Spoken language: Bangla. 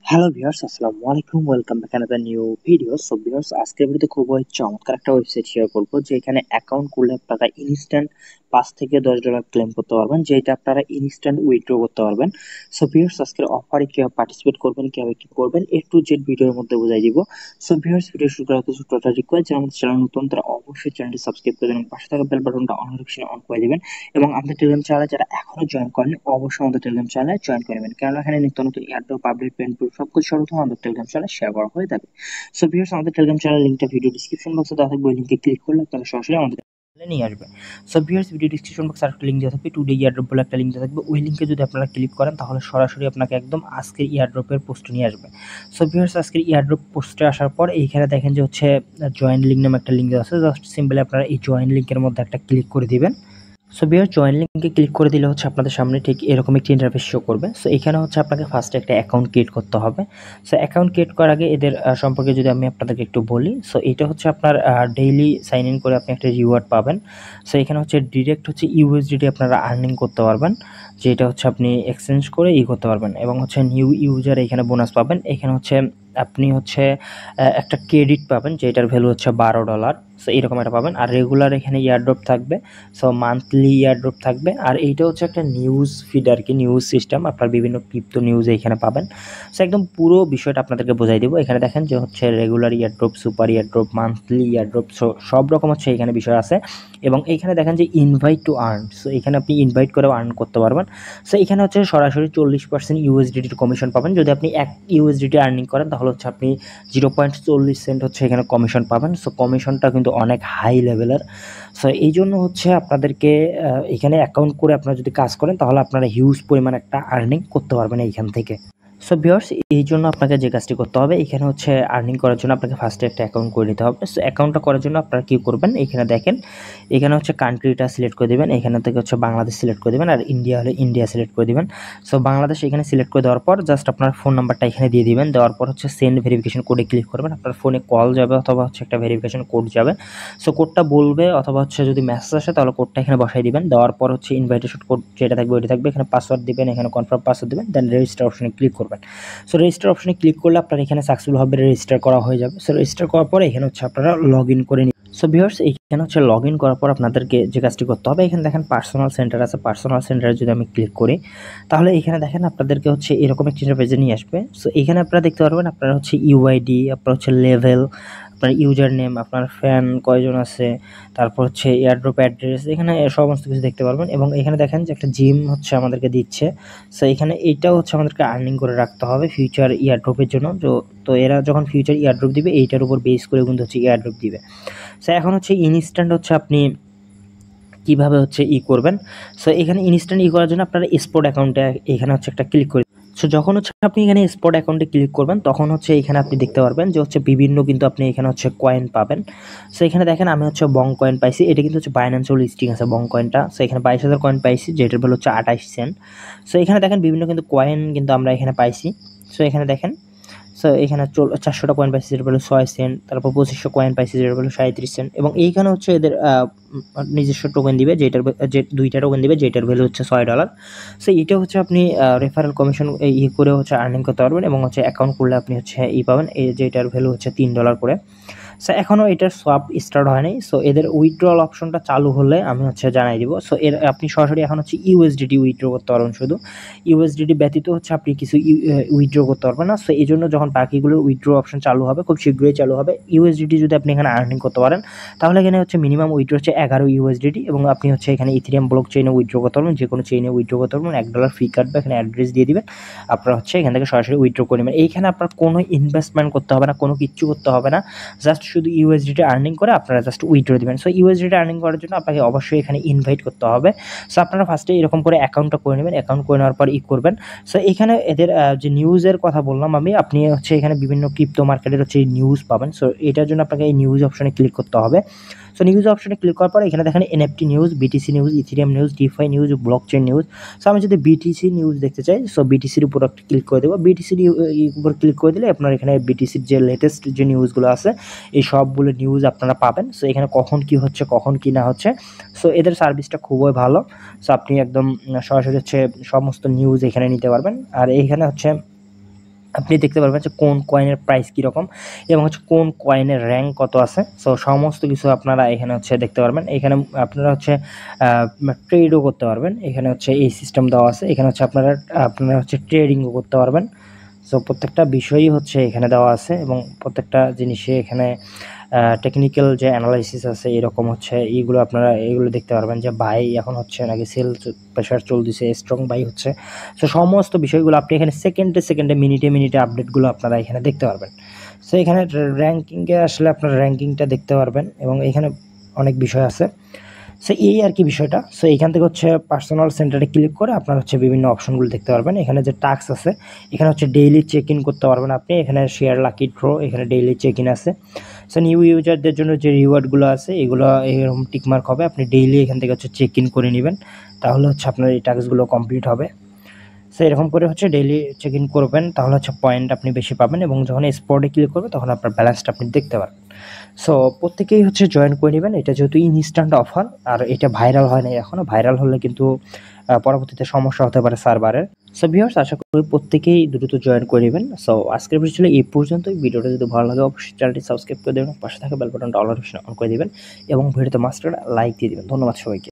হ্যালো ভিউয়ার্স, আসসালামু আলাইকুম। Welcome back another new video. So viewers, আজকের ভিডিওতে খুবই চমৎকার একটা ওয়েবসাইট শেয়ার করব, যে এখানে অ্যাকাউন্ট করলে আপনারা ইনস্ট্যান্ট $5 থেকে $10 ক্লেম করতে পারবেন, যেটা আপনারা ইনস্ট্যান্ট উইথড্র করতে পারবেন। সো ভিউয়ার্স, আজকের অফারে কিভাবে পার্টিসিপেট করবেন, কিভাবে কি করবেন, A to Z ভিডিওর মধ্যে বুঝাই দিব। সো ভিউয়ার্স, ভিডিও শুরু করার কিছু টোটাল রিকোয়েস্ট, যারা আমাদের চ্যানেল নতুন তারা অবশ্যই চ্যানেলটি সাবস্ক্রাইব করে দেবেন, পাশে থাকা বেল বাটনটা অন নোটিফিকেশন অন করে দিবেন, এবং আমাদের টেলিগ্রাম চ্যানেলে যারা এখনো জয়েন করেন অবশ্যই আমাদের টেলিগ্রাম চ্যানেলে জয়েন করে নেবেন, কারণ এখানে নিত্য নতুন এয়ারড্রপ আপডেট পেন্ট সবকিছু সর্বপ্রথম আমাদের টেলিগ্রাম চ্যানেলে শেয়ার করা হয়ে যাবে। সো ভিউয়ার্স, আমাদের টেলিগ্রাম চ্যানেল লিঙ্কটা ভিডিও ডিসক্রিপশন বক্সে দেওয়া থাকবে, ওই লিঙ্কে ক্লিক করলে আপনারা সরাসরি আমাদের চ্যানেলে নিয়ে আসবে। সো ভিউয়ার্স, ভিডিও ডিসক্রিপশন বক্সে আরেকটা লিঙ্ক দেওয়া থাকবে, টুডে ইয়ারড্রপ বলে একটা লিঙ্ক দেওয়া থাকবে, ওই লিঙ্কে যদি আপনারা ক্লিক করেন তাহলে সরাসরি আপনাকে একদম আজকের ইয়ারড্রপের পোস্টে নিয়ে আসবে। সো ভিউয়ার্স, আজকের ইয়ারড্রপ পোস্টে আসার পর এইখানে দেখেন যে হচ্ছে জয়েন লিঙ্ক নামে একটা লিঙ্ক দেওয়া আছে। জাস্ট সিম্পলি আপনারা এই জয়েন লিঙ্কের মধ্যে একটা ক্লিক করে দিবেন। সো ভিউয়ার্স, জয়েন লিঙ্কে ক্লিক করে দিলে হচ্ছে আপনাদের সামনে ঠিক এরকম একটি ইন্টারফেস শো করবে। সো এখানে হচ্ছে আপনাকে ফার্স্টে একটা অ্যাকাউন্ট ক্রিয়েট করতে হবে। সো অ্যাকাউন্ট ক্রিয়েট করার আগে এদের সম্পর্কে যদি আমি আপনাদেরকে একটু বলি, সো এটা হচ্ছে আপনার ডেইলি সাইন ইন করে আপনি একটা রিওয়ার্ড পাবেন। সো এখানে হচ্ছে ডিরেক্ট হচ্ছে ইউএসডিটি আপনারা আর্নিং করতে পারবেন, যেটা হচ্ছে আপনি এক্সচেঞ্জ করে করতে পারবেন, এবং হচ্ছে নিউ ইউজার এখানে বোনাস পাবেন। এখানে হচ্ছে আপনি হচ্ছে একটা ক্রেডিট পাবেন, যেটার ভ্যালু হচ্ছে $12। সো এরকম একটা পাবেন, আর রেগুলার এখানে ইয়ারড্রপ থাকবে। সো মান্থলি ইয়ারড্রপ থাকবে, আর এইটা হচ্ছে একটা নিউজ ফিড আর কি, নিউজ সিস্টেম। আপনার বিভিন্ন ক্রিপ্টো নিউজ এখানে পাবেন। সো একদম পুরো বিষয়টা আপনাদেরকে বোঝাই দেবো। এখানে দেখেন যে হচ্ছে regular airdrop, super airdrop, monthly airdrop, so সব রকম হচ্ছে এখানে বিষয় আছে। এবং এইখানে দেখেন যে ইনভাইট টু আর্ন, সো এখানে আপনি ইনভাইট করেও আর্ন করতে পারবেন। সো এখানে হচ্ছে সরাসরি 40% ইউএসডিটির কমিশন পাবেন। যদি আপনি 1 ইউএসডিটি আর্নিং করেন তাহলে হচ্ছে আপনি 0.40 সেন্ট হচ্ছে এখানে কমিশন পাবেন। সো কমিশনটা কিন্তু অনেক হাই লেভেলের। সো এই জন্য হচ্ছে আপনাদেরকে এখানে অ্যাকাউন্ট করে আপনারা যদি কাজ করেন তাহলে আপনারা হিউজ পরিমাণ একটা আর্নিং করতে পারবেন এইখান থেকে। সো ভিউয়ার্স, এই জন্য আপনাকে যে কাজটি করতে হবে, এখানে হচ্ছে আর্নিং করার জন্য আপনাকে ফার্স্টে একটা অ্যাকাউন্ট করে নিতে হবে। সো অ্যাকাউন্টটা করার জন্য আপনারা কী করবেন, এখানে দেখেন, এখানে হচ্ছে কান্ট্রিটা সিলেক্ট করে দেবেন। এখানে থেকে হচ্ছে বাংলাদেশ সিলেক্ট করে দেবেন, আর ইন্ডিয়া হলে ইন্ডিয়া সিলেক্ট করে দেবেন। সো বাংলাদেশ এখানে সিলেক্ট করে দেওয়ার পর জাস্ট আপনার ফোন নাম্বারটা এখানে দিয়ে দিবেন। দেওয়ার পর হচ্ছে সেন্ড ভেরিফিকেশন কোডে ক্লিক করবেন। আপনার ফোনে কল যাবে অথবা হচ্ছে একটা ভেরিফিকেশন কোড যাবে। সো কোডটা বলবে, অথবা হচ্ছে যদি মেসেজ আসে তাহলে কোডটা এখানে বসাই দিবেন। দেওয়ার পর হচ্ছে ইনভাইটেশন কোড যেটা থাকবে ওইটা থাকবে, এখানে পাসওয়ার্ড দিবেন, এখানে কনফার্ম পাসওয়ার্ড দিবেন, দেন রেজিস্টার অপশনে ক্লিক করবেন। সো রেজিস্টার অপশনে ক্লিক করলে আপনার এখানে সাকসেসফুলভাবে রেজিস্টার করা হয়ে যাবে। সো রেজিস্টার করার পরে এখানে হচ্ছে আপনারা লগ ইন করে নিন। সো ভিউয়ার্স, এখানে হচ্ছে লগ ইন করার পর আপনাদেরকে যে কাজটি করতে হবে, এখানে দেখেন পার্সোনাল সেন্টার আছে। পার্সোনাল সেন্টারে যদি আমি ক্লিক করি তাহলে এখানে দেখেন আপনাদেরকে হচ্ছে এরকম একটি ইন্টারফেসে নিয়ে আসবে। সো এখানে আপনারা দেখতে পারবেন আপনার হচ্ছে ইউআইডি, আপনার হচ্ছে লেভেল, আপনার ইউজার নেম, আপনার ফ্যান কয়জন আছে, তারপর হচ্ছে এয়ারড্রপ অ্যাড্রেস, এখানে সমস্ত কিছু দেখতে পারবেন। এবং এখানে দেখেন যে একটা জিম হচ্ছে আমাদেরকে দিচ্ছে। সো এখানে এইটাও হচ্ছে আমাদেরকে আর্নিং করে রাখতে হবে ফিউচার ইয়ারড্রপের জন্য। তো এরা যখন ফিউচার ইয়ারড্রপ দিবে এইটার উপর বেস করে কিন্তু হচ্ছে ইয়ারড্রপ দিবে। সো এখন হচ্ছে ইনস্ট্যান্ট হচ্ছে আপনি কিভাবে হচ্ছে করবেন। সো এখানে ইনস্ট্যান্ট করার জন্য আপনারা স্পট অ্যাকাউন্টে এখানে হচ্ছে একটা ক্লিক করে, সো যখন হচ্ছে আপনি এখানে স্পট অ্যাকাউন্টে ক্লিক করবেন তখন হচ্ছে এখানে আপনি দেখতে পারবেন যে হচ্ছে বিভিন্ন কিন্তু আপনি এখানে হচ্ছে কয়েন পাবেন। সো এখানে দেখেন আমি হচ্ছে বং কয়েন পাইছি, এটা কিন্তু হচ্ছে বাইন্যান্সের লিস্টিং আছে বং কয়েনটা। সো এখানে 22,000 কয়েন পাইছি, যেটার ভ্যালু হচ্ছে 28 সেন্ট। সো এখানে দেখেন বিভিন্ন কিন্তু কয়েন কিন্তু আমরা এখানে পাইছি। সো এখানে দেখেন, সো এখানে 400টা কয়েন পাইছি যেটা হলো 6 সেন্ট, তারপর 2500 কয়েন পাইছি যেটা হলো 37 সেন্ট। এবং এইখানে হচ্ছে এদের নিজস্ব টোকেন দিবে, যেটার যে 2টা টোকেন দিবে, যেটার ভ্যালু হচ্ছে $6। সো এটা হচ্ছে আপনি রেফারেল কমিশন করে হচ্ছে আর্নিং করতে পারবেন, এবং হচ্ছে অ্যাকাউন্ট করলে আপনি হচ্ছে পাবেন, এই যেটার ভ্যালু হচ্ছে $3 করে। সো এখনও এটার সোয়াপ স্টার্ট হয় নাই। সো এদের উইথড্রল অপশনটা চালু হলে আমি হচ্ছে জানাই দিব। সো এর আপনি সরাসরি এখন হচ্ছে ইউএসডিটি উইথড্র করতে পারবেন, শুধু ইউএসডিটি ব্যতীত হচ্ছে আপনি কিছু উইথড্র করতে পারবেন না। সো এই জন্য যখন বাকিগুলোর উইথড্র অপশন চালু হবে, খুব শীঘ্রই চালু হবে, ইউএসডিটি যদি আপনি এখানে আর্নিং করতে পারেন তাহলে এখানে হচ্ছে মিনিমাম উইথড্র হচ্ছে 11 ইউএসডিটি, এবং আপনি হচ্ছে এখানে ইথেরিয়াম ব্লক চেইনে উইথড্র করতে পারবেন, যে কোনো চেইনে উইথড্র করতে পারবেন। $1 ফি কাটবে, এখানে অ্যাড্রেস দিয়ে দিবেন, আপনারা হচ্ছে এখান থেকে সরাসরি উইথড্র করে নেবেন। এইখানে আপনার কোনো ইনভেস্টমেন্ট করতে হবে না, কোনো কিচ্ছু করতে হবে না, জাস্ট শুধু ইউএসডিটি আর্নিং করে আপনারা জাস্ট উইথড্র দিবেন। সো ইউএসডিটি আর্নিং করার জন্য আপনাকে অবশ্যই এখানে ইনভাইট করতে হবে। সো আপনারা ফার্স্টে এরকম করে অ্যাকাউন্টটা করে নেবেন, অ্যাকাউন্ট করে নেওয়ার পর করবেন। সো এখানে এদের যে নিউজের কথা বললাম আমি, আপনি হচ্ছে এখানে বিভিন্ন ক্রিপ্টো মার্কেটের হচ্ছে নিউজ পাবেন। সো এটার জন্য আপনাকে এই নিউজ অপশনে ক্লিক করতে হবে। সো নিউজ অপশনে ক্লিক করার পর এখানে দেখেন NFT news, BTC news, Ethereum news, defy news, blockchain news. So আমি যদি বিটিসি নিউজ দেখতে চাই, সো বিটিসির উপর একটা ক্লিক করে দেবো। বিটিসির উপর ক্লিক করে দিলে আপনার এখানে বিটিসির যে লেটেস্ট যে নিউজগুলো আছে এই সবগুলো নিউজ আপনারা পাবেন। সো এখানে কখন কি হচ্ছে, কখন কি না হচ্ছে, সো এদের সার্ভিসটা খুবই ভালো। সো আপনি একদম সরাসরি হচ্ছে সমস্ত নিউজ এখানে নিতে পারবেন। আর এইখানে হচ্ছে আপনি দেখতে পারবেন যে কোন কয়েনের প্রাইস কীরকম এবং হচ্ছে কোন কয়েনের র্যাঙ্ক কত আছে। সো সমস্ত কিছু আপনারা এখানে হচ্ছে দেখতে পারবেন। এখানে আপনারা হচ্ছে ট্রেডও করতে পারবেন। এখানে হচ্ছে এই সিস্টেম দেওয়া আছে। এখানে হচ্ছে আপনারা হচ্ছে ট্রেডিংও করতে পারবেন। সো প্রত্যেকটা বিষয়ই হচ্ছে এখানে দেওয়া আছে এবং প্রত্যেকটা জিনিসে এখানে টেকনিক্যাল যে অ্যানালাইসিস আছে এরকম হচ্ছে এইগুলো আপনারা এগুলো দেখতে পারবেন যে বাই এখন হচ্ছে নাকি সেল প্রেশার চলতেছে, স্ট্রং বাই হচ্ছে। সো সমস্ত বিষয়গুলো আপনি এখানে সেকেন্ডে মিনিটে আপডেটগুলো আপনারা এখানে দেখতে পারবেন। সো এখানে র্যাঙ্কিংয়ে আসলে আপনারা র্যাঙ্কিংটা দেখতে পারবেন এবং এখানে অনেক বিষয় আছে। সো এই আর কি বিষয়টা। সো এইখান থেকে হচ্ছে পার্সোনাল সেন্টারে ক্লিক করে আপনারা হচ্ছে বিভিন্ন অপশনগুলো দেখতে পারবেন। এখানে যে টাস্ক আছে এখানে হচ্ছে ডেইলি চেক ইন করতে পারবেন আপনি। এখানে শেয়ার লাকি ড্র, এখানে ডেইলি চেক ইন আছে। সো নিউ ইউজারদের জন্য যে রিওয়ার্ডগুলো আছে এগুলো এরকম টিকমার্ক হবে। আপনি ডেইলি এখান থেকে হচ্ছে চেক ইন করে নেবেন, তাহলে হচ্ছে আপনার এই টাস্কগুলো কমপ্লিট হবে। সো এরকম করে হচ্ছে ডেইলি চেক ইন করবেন, তাহলে হচ্ছে পয়েন্ট আপনি বেশি পাবেন এবং যখন স্পটে ক্লিক করবে তখন আপনার ব্যালেন্সটা আপনি দেখতে পারবেন। সো প্রত্যেকেই হচ্ছে জয়েন করে নেবেন। এটা যেহেতু ইনস্ট্যান্ট অফার আর এটা ভাইরাল হয় নাই এখনও, ভাইরাল হলে কিন্তু পরবর্তীতে সমস্যা হতে পারে সার্ভারের। সো ভিউয়ার্স, আশা করি প্রত্যেকেই দ্রুত জয়েন করে নেবেন। সো আজকের ভিডিও ছিল এই পর্যন্তই। ভিডিওটা যদি ভালো লাগে অবশ্যই চ্যানেলটি সাবস্ক্রাইব করে দেবেন, পাশে থাকা বেল বাটনটা অল অপশন অন করে দেবেন এবং ভিডিওতে মাস্টার লাইক দিয়ে দেবেন। ধন্যবাদ সবাইকে।